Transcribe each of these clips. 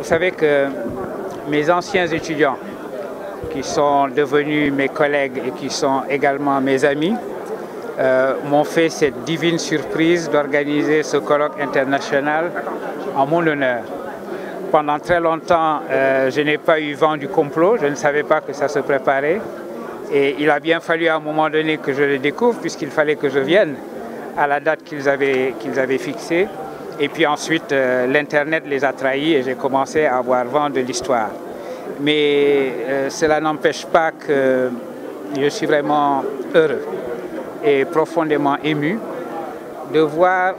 savez que mes anciens étudiants, qui sont devenus mes collègues et qui sont également mes amis, m'ont fait cette divine surprise d'organiser ce colloque international en mon honneur. Pendant très longtemps, je n'ai pas eu vent du complot, je ne savais pas que ça se préparait. Et il a bien fallu à un moment donné que je le découvre, puisqu'il fallait que je vienne à la date qu'ils avaient fixée. Et puis ensuite, l'Internet les a trahis et j'ai commencé à avoir vent de l'histoire. Mais cela n'empêche pas que je suis vraiment heureux et profondément ému de voir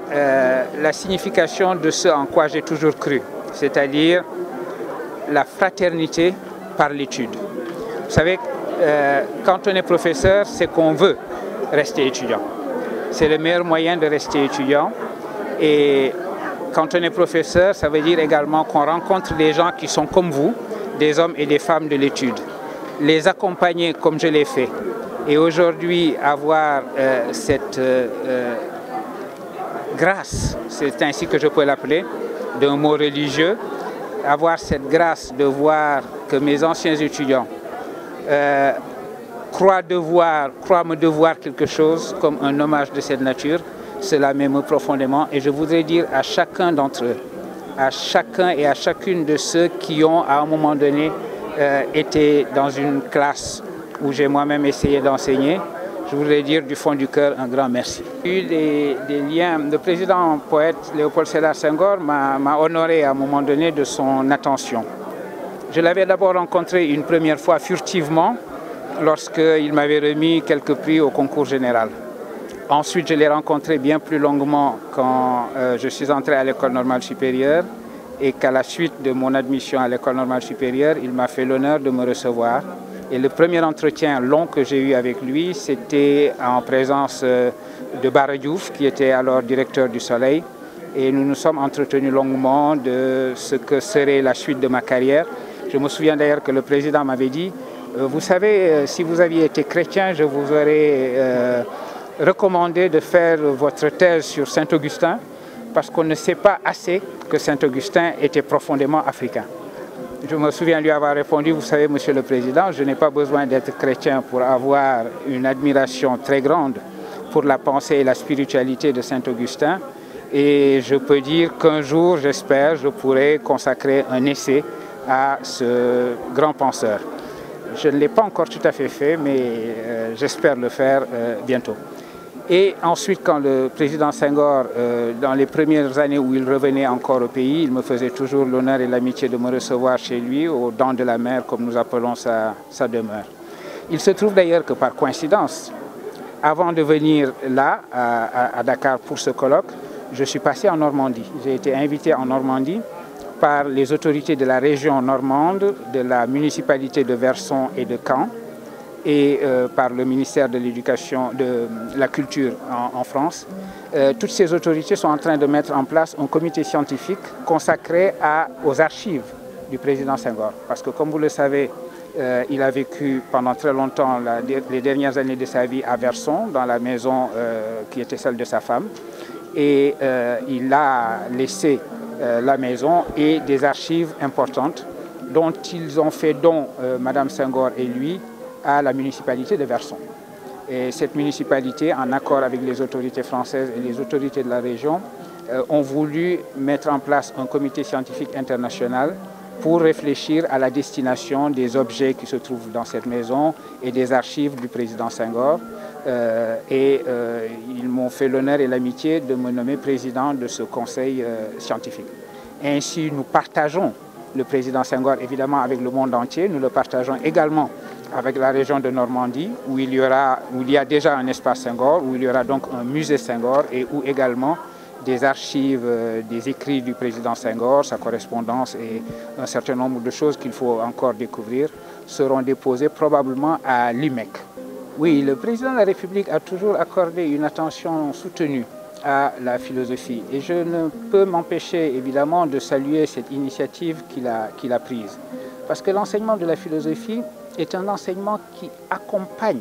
la signification de ce en quoi j'ai toujours cru, c'est-à-dire la fraternité par l'étude. Vous savez, quand on est professeur, c'est qu'on veut rester étudiant. C'est le meilleur moyen de rester étudiant. Et quand on est professeur, ça veut dire également qu'on rencontre des gens qui sont comme vous, des hommes et des femmes de l'étude. Les accompagner comme je l'ai fait. Et aujourd'hui, avoir cette grâce, c'est ainsi que je peux l'appeler, d'un mot religieux, avoir cette grâce de voir que mes anciens étudiants croient me devoir quelque chose comme un hommage de cette nature, cela m'émeut profondément et je voudrais dire à chacun d'entre eux, à chacun et à chacune de ceux qui ont à un moment donné été dans une classe où j'ai moi-même essayé d'enseigner, je voudrais dire du fond du cœur un grand merci. J'ai eu des liens, le président poète Léopold Sédar Senghor m'a honoré à un moment donné de son attention. Je l'avais d'abord rencontré une première fois furtivement lorsqu'il m'avait remis quelques prix au concours général. Ensuite, je l'ai rencontré bien plus longuement quand je suis entré à l'École normale supérieure et qu'à la suite de mon admission à l'École normale supérieure, il m'a fait l'honneur de me recevoir. Et le premier entretien long que j'ai eu avec lui, c'était en présence de Bara Diouf, qui était alors directeur du Soleil. Et nous nous sommes entretenus longuement de ce que serait la suite de ma carrière. Je me souviens d'ailleurs que le président m'avait dit « Vous savez, si vous aviez été chrétien, je vous aurais recommandé de faire votre thèse sur Saint-Augustin, parce qu'on ne sait pas assez que Saint-Augustin était profondément africain. » Je me souviens lui avoir répondu, vous savez, Monsieur le Président, je n'ai pas besoin d'être chrétien pour avoir une admiration très grande pour la pensée et la spiritualité de Saint-Augustin. Et je peux dire qu'un jour, j'espère, je pourrai consacrer un essai à ce grand penseur. Je ne l'ai pas encore tout à fait fait, mais j'espère le faire bientôt. Et ensuite, quand le président Senghor, dans les premières années où il revenait encore au pays, il me faisait toujours l'honneur et l'amitié de me recevoir chez lui, aux dents de la mer, comme nous appelons sa demeure. Il se trouve d'ailleurs que par coïncidence, avant de venir là, à Dakar pour ce colloque, je suis passé en Normandie. J'ai été invité en Normandie par les autorités de la région normande, de la municipalité de Verson et de Caen, et par le ministère de l'Éducation, de la Culture en France. Toutes ces autorités sont en train de mettre en place un comité scientifique consacré aux archives du président Senghor. Parce que comme vous le savez, il a vécu pendant très longtemps les dernières années de sa vie à Verson, dans la maison qui était celle de sa femme. Et il a laissé la maison et des archives importantes dont ils ont fait don, Madame Senghor et lui, à la municipalité de Verson. Et cette municipalité, en accord avec les autorités françaises et les autorités de la région, ont voulu mettre en place un comité scientifique international pour réfléchir à la destination des objets qui se trouvent dans cette maison et des archives du président Senghor. Ils m'ont fait l'honneur et l'amitié de me nommer président de ce conseil scientifique. Ainsi, nous partageons le président Senghor, évidemment, avec le monde entier. Nous le partageons également avec la région de Normandie, où il y a déjà un espace Senghor, où il y aura donc un musée Senghor et où également des archives, des écrits du président Senghor, sa correspondance et un certain nombre de choses qu'il faut encore découvrir seront déposées probablement à l'IMEC. Oui, le président de la République a toujours accordé une attention soutenue à la philosophie et je ne peux m'empêcher évidemment de saluer cette initiative qu'il a prise. Parce que l'enseignement de la philosophie est un enseignement qui accompagne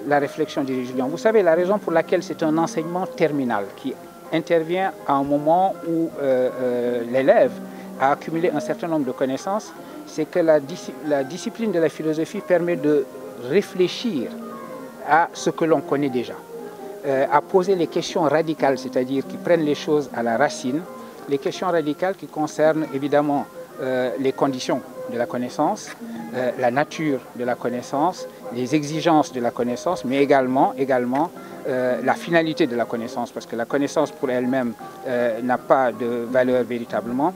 la réflexion des étudiants. Vous savez, la raison pour laquelle c'est un enseignement terminal qui intervient à un moment où l'élève à accumuler un certain nombre de connaissances, c'est que la discipline de la philosophie permet de réfléchir à ce que l'on connaît déjà, à poser les questions radicales, c'est-à-dire qui prennent les choses à la racine, les questions radicales qui concernent évidemment les conditions de la connaissance, la nature de la connaissance, les exigences de la connaissance, mais également la finalité de la connaissance, parce que la connaissance pour elle-même n'a pas de valeur véritablement.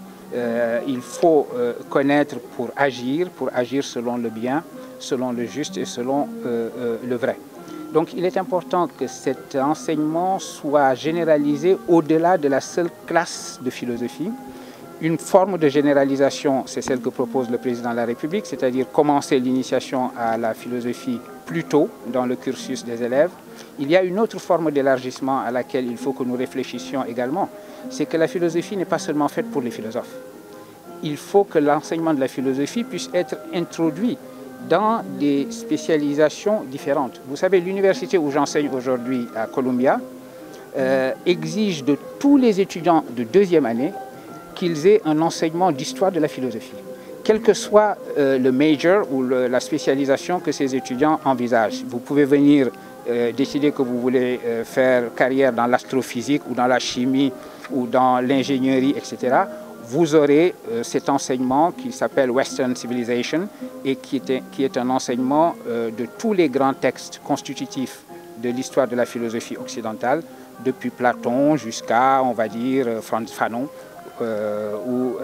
Il faut connaître pour agir selon le bien, selon le juste et selon le vrai. Donc il est important que cet enseignement soit généralisé au-delà de la seule classe de philosophie. Une forme de généralisation, c'est celle que propose le président de la République, c'est-à-dire commencer l'initiation à la philosophie plus tôt dans le cursus des élèves. Il y a une autre forme d'élargissement à laquelle il faut que nous réfléchissions également, c'est que la philosophie n'est pas seulement faite pour les philosophes. Il faut que l'enseignement de la philosophie puisse être introduit dans des spécialisations différentes. Vous savez, l'université où j'enseigne aujourd'hui à Columbia exige de tous les étudiants de deuxième année qu'ils aient un enseignement d'histoire de la philosophie, quel que soit le major ou la spécialisation que ces étudiants envisagent. Vous pouvez venir décider que vous voulez faire carrière dans l'astrophysique ou dans la chimie ou dans l'ingénierie, etc. Vous aurez cet enseignement qui s'appelle Western Civilization et qui est un enseignement de tous les grands textes constitutifs de l'histoire de la philosophie occidentale, depuis Platon jusqu'à, on va dire, Frantz Fanon ou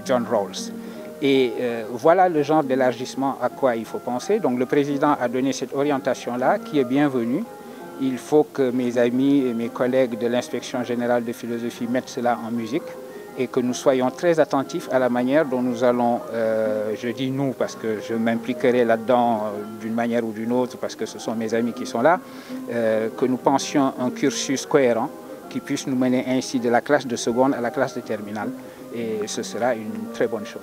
John Rawls. Et voilà le genre d'élargissement à quoi il faut penser. Donc le président a donné cette orientation-là qui est bienvenue. Il faut que mes amis et mes collègues de l'Inspection générale de philosophie mettent cela en musique et que nous soyons très attentifs à la manière dont nous allons, je dis nous parce que je m'impliquerai là-dedans d'une manière ou d'une autre parce que ce sont mes amis qui sont là, que nous pensions un cursus cohérent qui puisse nous mener ainsi de la classe de seconde à la classe de terminale et ce sera une très bonne chose.